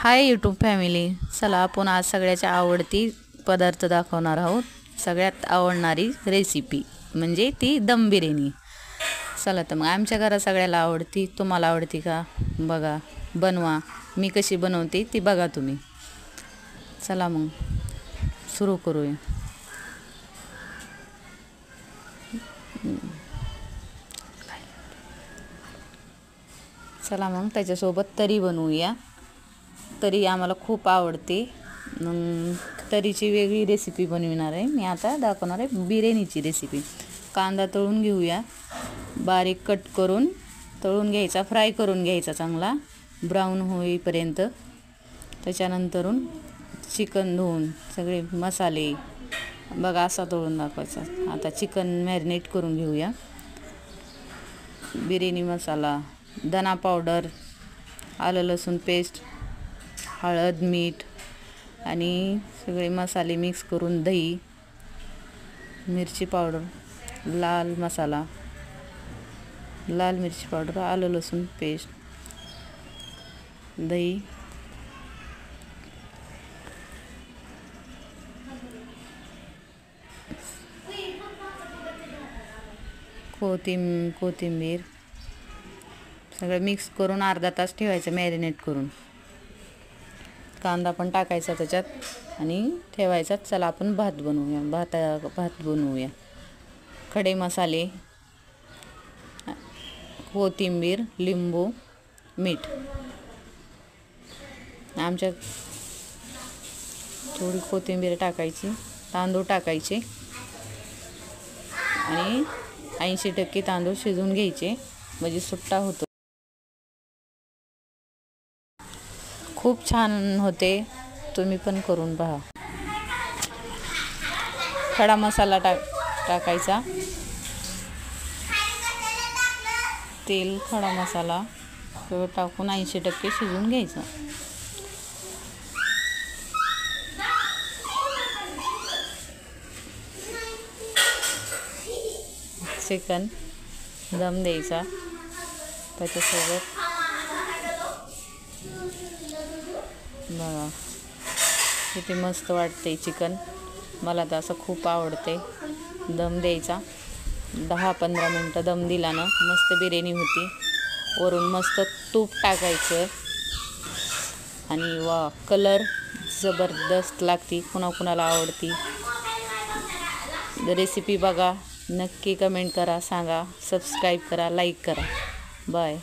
Hi YouTube family, चला आपण आज सगळ्याच्या आवडती पदार्थ दाखवणार आहोत. सगळ्यात आवडणारी रेसिपी म्हणजे ती दम बिर्याणी. चला तर मग आमच्या घरात सगळ्याला आवडती. तुम्हाला आवडती का बघा, बनवा. मी कशी बनवते ती बघा तुम्ही. चला मग सुरू करूया. चला मग त्याच्यासोबत तरी बनवूया. तरी आम्हाला खूप आवडते. तरीची वेगळी रेसिपी बनविणार आहे मी. आता दाखवणार आहे बिर्याणीची रेसिपी. कांदा तळून घेऊया, बारीक कट करून तळून घ्यायचा, फ्राय करून घ्यायचा चांगला ब्राऊन होईपर्यंत. त्याच्यानंतरून चिकन धुवून सगळे मसाले बघा असा तळून दाखवायचा. आता चिकन मॅरिनेट करून घेऊया. बिर्याणी मसाला, धना पावडर, आलं लसूण पेस्ट, हळद, मीठ आणि सगळे मसाले मिक्स करून दही, मिरची पावडर, लाल मसाला, लाल मिरची पावडर, आलं लसूण पेस्ट, दही, कोथिंबीर सगळं मिक्स करून अर्धा तास ठेवायचं मॅरिनेट करून. कांदा पण टाकायचा त्याच्यात आणि ठेवायचा. चला आपण भात बनवूया. खडे मसाले, कोथिंबीर, लिंबू, मीठ. आमच्या थोडी कोथिंबीर टाकायची, तांदूळ टाकायचे आणि 80% तांदूळ शिजवून घ्यायचे म्हणजे सुट्टा होतो. खूप छान होते, तुम्ही पण करून पहा. खडा मसाला टाकायचा, तेल, खडा मसाला सगळं टाकून 80% शिजवून घ्यायचं. चिकन दम द्यायचा त्याच्यासोबत. बघा किती मस्त वाटते चिकन. मला तर असं खूप आवडते. दम द्यायचा 10-15 मिनटं. दम दिल्यानं मस्त बिर्याणी होती. वरून मस्त तूप टाकायचं आणि वा, कलर जबरदस्त लागते. कुणाकुणाला आवडती रेसिपी बघा. नक्की कमेंट करा, सांगा, सबस्क्राईब करा, लाईक करा. बाय.